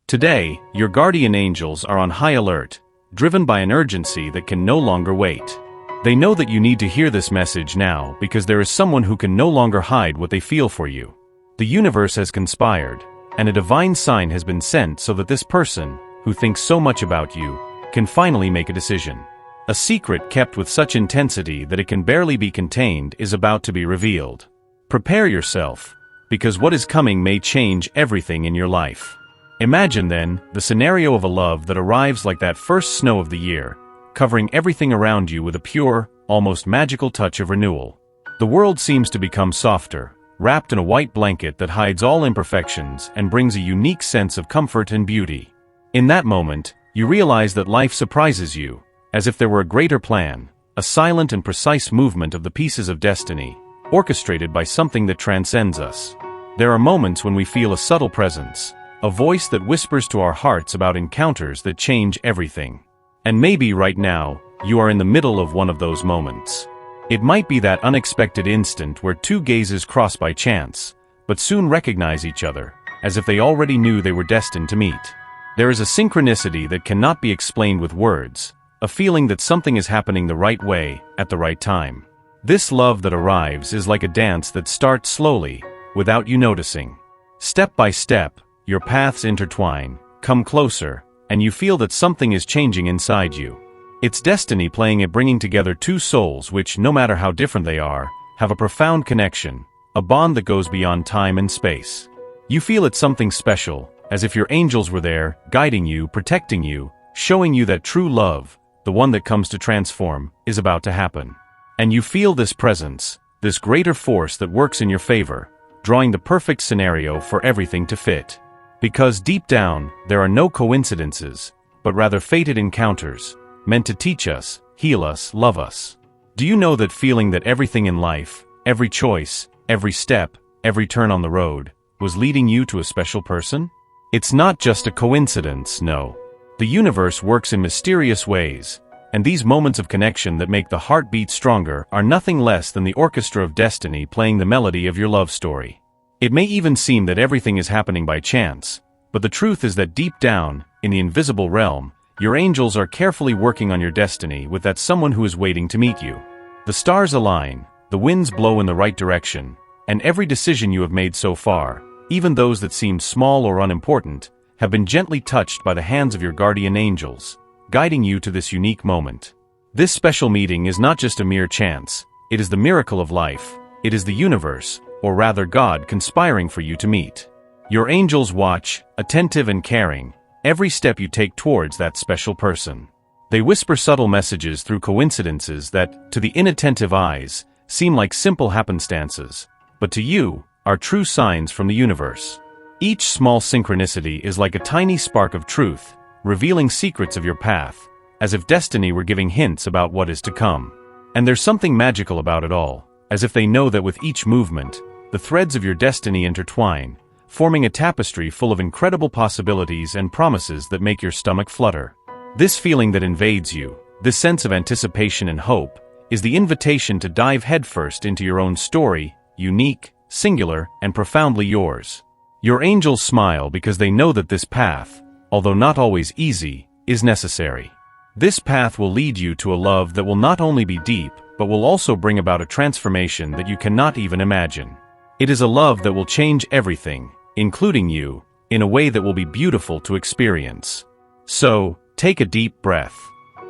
Today, your guardian angels are on high alert, driven by an urgency that can no longer wait. They know that you need to hear this message now because there is someone who can no longer hide what they feel for you. The universe has conspired, and a divine sign has been sent so that this person, who thinks so much about you, can finally make a decision. A secret kept with such intensity that it can barely be contained is about to be revealed. Prepare yourself, because what is coming may change everything in your life. Imagine then, the scenario of a love that arrives like that first snow of the year, covering everything around you with a pure, almost magical touch of renewal. The world seems to become softer, wrapped in a white blanket that hides all imperfections and brings a unique sense of comfort and beauty. In that moment, you realize that life surprises you, as if there were a greater plan, a silent and precise movement of the pieces of destiny, orchestrated by something that transcends us. There are moments when we feel a subtle presence, a voice that whispers to our hearts about encounters that change everything. And maybe right now, you are in the middle of one of those moments. It might be that unexpected instant where two gazes cross by chance, but soon recognize each other, as if they already knew they were destined to meet. There is a synchronicity that cannot be explained with words, a feeling that something is happening the right way, at the right time. This love that arrives is like a dance that starts slowly, without you noticing. Step by step, your paths intertwine, come closer, and you feel that something is changing inside you. It's destiny playing at bringing together two souls which, no matter how different they are, have a profound connection, a bond that goes beyond time and space. You feel it's something special, as if your angels were there, guiding you, protecting you, showing you that true love, the one that comes to transform, is about to happen. And you feel this presence, this greater force that works in your favor, drawing the perfect scenario for everything to fit. Because deep down, there are no coincidences, but rather fated encounters, meant to teach us, heal us, love us. Do you know that feeling that everything in life, every choice, every step, every turn on the road, was leading you to a special person? It's not just a coincidence, no. The universe works in mysterious ways, and these moments of connection that make the heart beat stronger are nothing less than the orchestra of destiny playing the melody of your love story. It may even seem that everything is happening by chance, but the truth is that deep down, in the invisible realm, your angels are carefully working on your destiny with that someone who is waiting to meet you. The stars align, the winds blow in the right direction, and every decision you have made so far, even those that seemed small or unimportant, have been gently touched by the hands of your guardian angels, guiding you to this unique moment. This special meeting is not just a mere chance, it is the miracle of life, it is the universe, or rather God, conspiring for you to meet. Your angels watch, attentive and caring, every step you take towards that special person. They whisper subtle messages through coincidences that, to the inattentive eyes, seem like simple happenstances, but to you, are true signs from the universe. Each small synchronicity is like a tiny spark of truth, revealing secrets of your path, as if destiny were giving hints about what is to come. And there's something magical about it all, as if they know that with each movement, the threads of your destiny intertwine, forming a tapestry full of incredible possibilities and promises that make your stomach flutter. This feeling that invades you, this sense of anticipation and hope, is the invitation to dive headfirst into your own story, unique, singular, and profoundly yours. Your angels smile because they know that this path, although not always easy, is necessary. This path will lead you to a love that will not only be deep, but will also bring about a transformation that you cannot even imagine. It is a love that will change everything, including you, in a way that will be beautiful to experience. So, take a deep breath.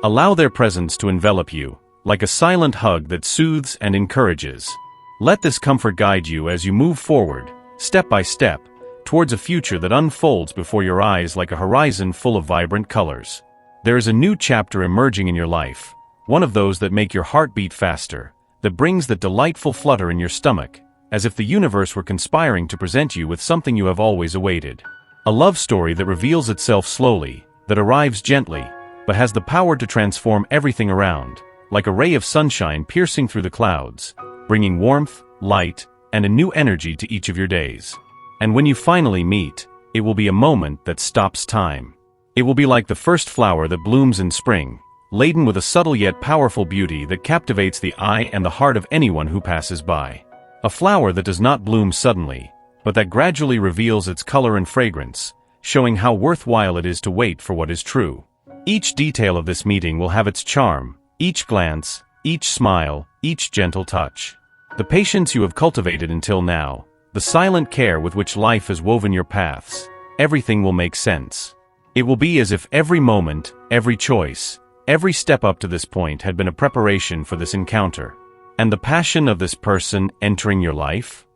Allow their presence to envelop you, like a silent hug that soothes and encourages. Let this comfort guide you as you move forward, step by step, towards a future that unfolds before your eyes like a horizon full of vibrant colors. There is a new chapter emerging in your life, one of those that make your heart beat faster, that brings that delightful flutter in your stomach, as if the universe were conspiring to present you with something you have always awaited. A love story that reveals itself slowly, that arrives gently, but has the power to transform everything around, like a ray of sunshine piercing through the clouds, bringing warmth, light, and a new energy to each of your days. And when you finally meet, it will be a moment that stops time. It will be like the first flower that blooms in spring, laden with a subtle yet powerful beauty that captivates the eye and the heart of anyone who passes by. A flower that does not bloom suddenly, but that gradually reveals its color and fragrance, showing how worthwhile it is to wait for what is true. Each detail of this meeting will have its charm, each glance, each smile, each gentle touch. The patience you have cultivated until now, the silent care with which life has woven your paths, everything will make sense. It will be as if every moment, every choice, every step up to this point had been a preparation for this encounter. And the passion of this person entering your life?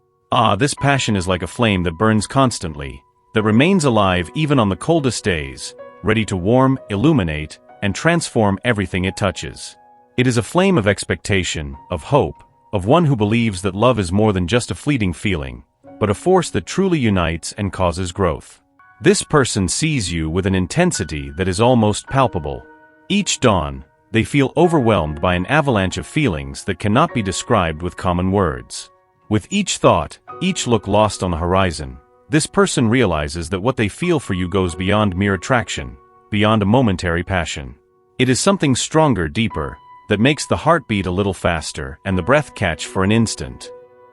This passion is like a flame that burns constantly, that remains alive even on the coldest days, ready to warm, illuminate, and transform everything it touches. It is a flame of expectation, of hope, of one who believes that love is more than just a fleeting feeling, but a force that truly unites and causes growth. This person sees you with an intensity that is almost palpable. Each dawn, they feel overwhelmed by an avalanche of feelings that cannot be described with common words. With each thought, each look lost on the horizon, this person realizes that what they feel for you goes beyond mere attraction, beyond a momentary passion. It is something stronger, deeper, that makes the heart beat a little faster and the breath catch for an instant.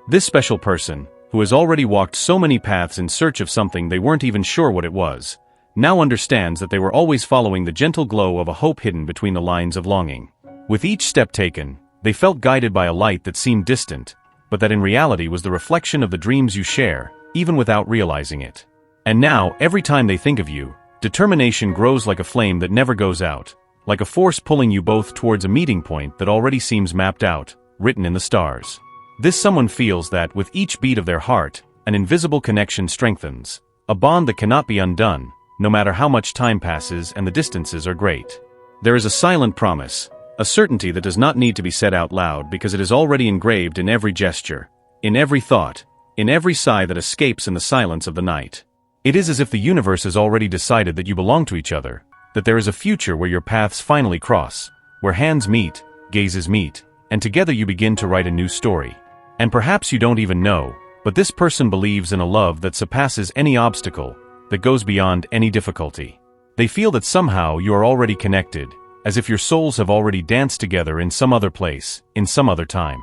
This special person, who has already walked so many paths in search of something they weren't even sure what it was, now understands that they were always following the gentle glow of a hope hidden between the lines of longing. With each step taken, they felt guided by a light that seemed distant, but that in reality was the reflection of the dreams you share, even without realizing it. And now, every time they think of you, determination grows like a flame that never goes out, like a force pulling you both towards a meeting point that already seems mapped out, written in the stars. This someone feels that, with each beat of their heart, an invisible connection strengthens, a bond that cannot be undone, no matter how much time passes and the distances are great. There is a silent promise, a certainty that does not need to be said out loud because it is already engraved in every gesture, in every thought, in every sigh that escapes in the silence of the night. It is as if the universe has already decided that you belong to each other, that there is a future where your paths finally cross, where hands meet, gazes meet, and together you begin to write a new story. And perhaps you don't even know, but this person believes in a love that surpasses any obstacle, that goes beyond any difficulty. They feel that somehow you are already connected, as if your souls have already danced together in some other place, in some other time.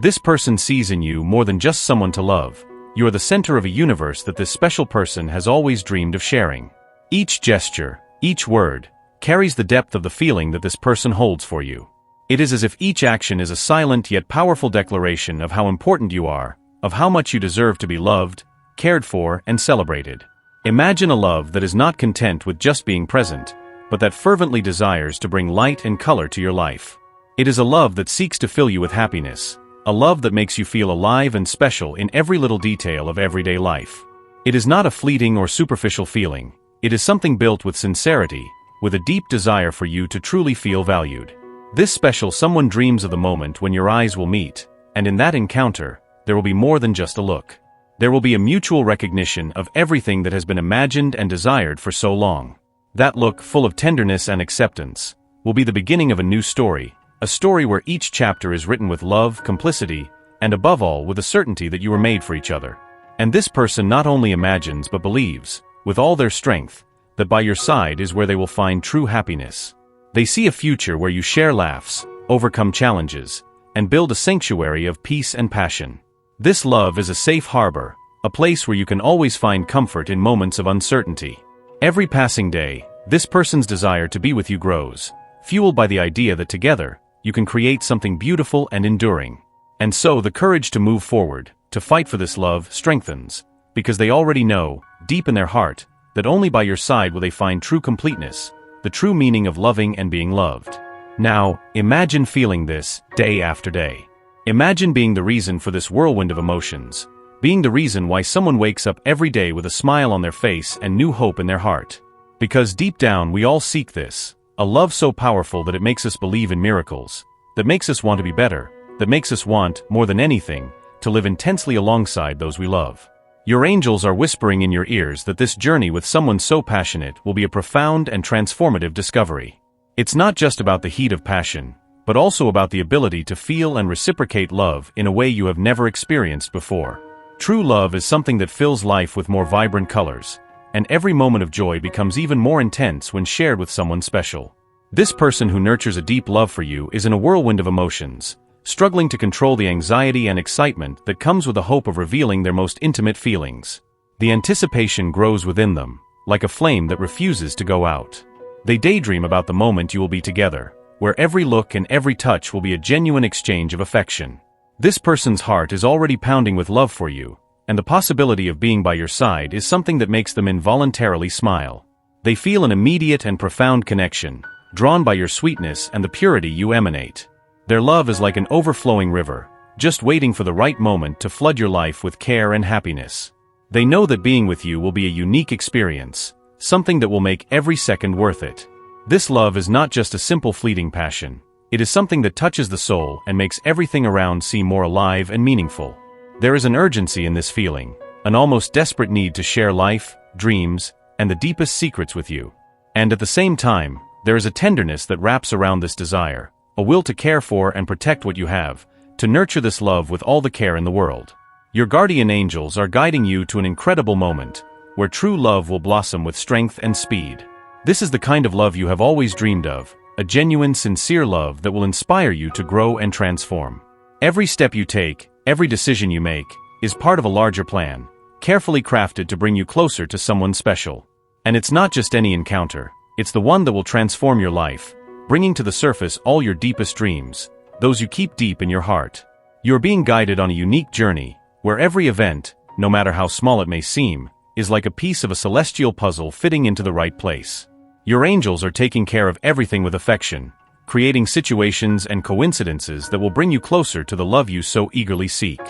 This person sees in you more than just someone to love. You are the center of a universe that this special person has always dreamed of sharing. Each gesture, each word, carries the depth of the feeling that this person holds for you. It is as if each action is a silent yet powerful declaration of how important you are, of how much you deserve to be loved, cared for, and celebrated. Imagine a love that is not content with just being present, but that fervently desires to bring light and color to your life. It is a love that seeks to fill you with happiness, a love that makes you feel alive and special in every little detail of everyday life. It is not a fleeting or superficial feeling. It is something built with sincerity, with a deep desire for you to truly feel valued. This special someone dreams of the moment when your eyes will meet, and in that encounter, there will be more than just a look. There will be a mutual recognition of everything that has been imagined and desired for so long. That look, full of tenderness and acceptance, will be the beginning of a new story, a story where each chapter is written with love, complicity, and above all with the certainty that you were made for each other. And this person not only imagines but believes, with all their strength, that by your side is where they will find true happiness. They see a future where you share laughs, overcome challenges, and build a sanctuary of peace and passion. This love is a safe harbor, a place where you can always find comfort in moments of uncertainty. Every passing day, this person's desire to be with you grows, fueled by the idea that together, you can create something beautiful and enduring. And so the courage to move forward, to fight for this love, strengthens, because they already know, deep in their heart, that only by your side will they find true completeness, the true meaning of loving and being loved. Now, imagine feeling this, day after day. Imagine being the reason for this whirlwind of emotions, being the reason why someone wakes up every day with a smile on their face and new hope in their heart. Because deep down we all seek this, a love so powerful that it makes us believe in miracles, that makes us want to be better, that makes us want, more than anything, to live intensely alongside those we love. Your angels are whispering in your ears that this journey with someone so passionate will be a profound and transformative discovery. It's not just about the heat of passion, but also about the ability to feel and reciprocate love in a way you have never experienced before. True love is something that fills life with more vibrant colors, and every moment of joy becomes even more intense when shared with someone special. This person who nurtures a deep love for you is in a whirlwind of emotions, struggling to control the anxiety and excitement that comes with the hope of revealing their most intimate feelings. The anticipation grows within them, like a flame that refuses to go out. They daydream about the moment you will be together, where every look and every touch will be a genuine exchange of affection. This person's heart is already pounding with love for you, and the possibility of being by your side is something that makes them involuntarily smile. They feel an immediate and profound connection, drawn by your sweetness and the purity you emanate. Their love is like an overflowing river, just waiting for the right moment to flood your life with care and happiness. They know that being with you will be a unique experience, something that will make every second worth it. This love is not just a simple fleeting passion. It is something that touches the soul and makes everything around seem more alive and meaningful. There is an urgency in this feeling, an almost desperate need to share life, dreams, and the deepest secrets with you. And at the same time, there is a tenderness that wraps around this desire, a will to care for and protect what you have, to nurture this love with all the care in the world. Your guardian angels are guiding you to an incredible moment, where true love will blossom with strength and speed. This is the kind of love you have always dreamed of, a genuine, sincere love that will inspire you to grow and transform. Every step you take, every decision you make, is part of a larger plan, carefully crafted to bring you closer to someone special. And it's not just any encounter, it's the one that will transform your life, bringing to the surface all your deepest dreams, those you keep deep in your heart. You're being guided on a unique journey, where every event, no matter how small it may seem, is like a piece of a celestial puzzle fitting into the right place. Your angels are taking care of everything with affection, creating situations and coincidences that will bring you closer to the love you so eagerly seek.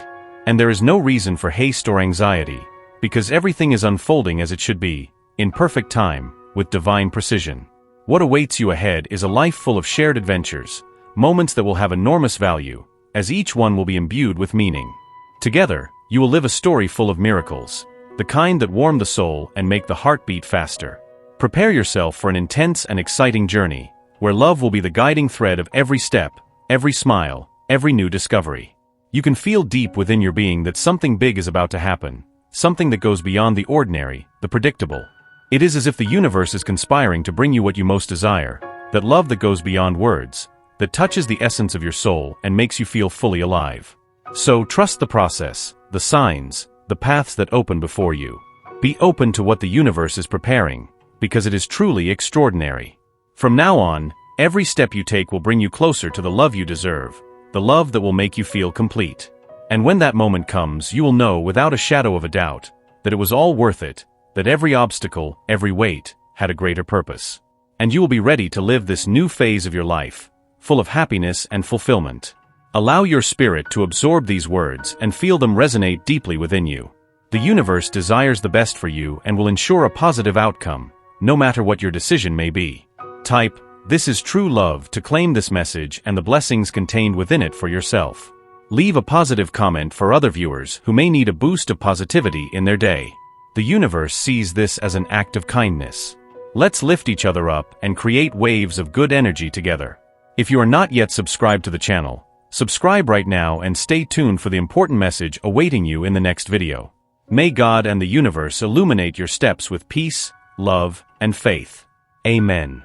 And there is no reason for haste or anxiety, because everything is unfolding as it should be, in perfect time, with divine precision. What awaits you ahead is a life full of shared adventures, moments that will have enormous value, as each one will be imbued with meaning. Together, you will live a story full of miracles, the kind that warm the soul and make the heart beat faster. Prepare yourself for an intense and exciting journey, where love will be the guiding thread of every step, every smile, every new discovery. You can feel deep within your being that something big is about to happen, something that goes beyond the ordinary, the predictable. It is as if the universe is conspiring to bring you what you most desire, that love that goes beyond words, that touches the essence of your soul and makes you feel fully alive. So trust the process, the signs, the paths that open before you. Be open to what the universe is preparing, because it is truly extraordinary. From now on, every step you take will bring you closer to the love you deserve, the love that will make you feel complete. And when that moment comes, you will know without a shadow of a doubt that it was all worth it, that every obstacle, every weight, had a greater purpose. And you will be ready to live this new phase of your life, full of happiness and fulfillment. Allow your spirit to absorb these words and feel them resonate deeply within you. The universe desires the best for you and will ensure a positive outcome, no matter what your decision may be. Type, "This is true love" to claim this message and the blessings contained within it for yourself. Leave a positive comment for other viewers who may need a boost of positivity in their day. The universe sees this as an act of kindness. Let's lift each other up and create waves of good energy together. If you are not yet subscribed to the channel, subscribe right now and stay tuned for the important message awaiting you in the next video. May God and the universe illuminate your steps with peace, love, and faith. Amen.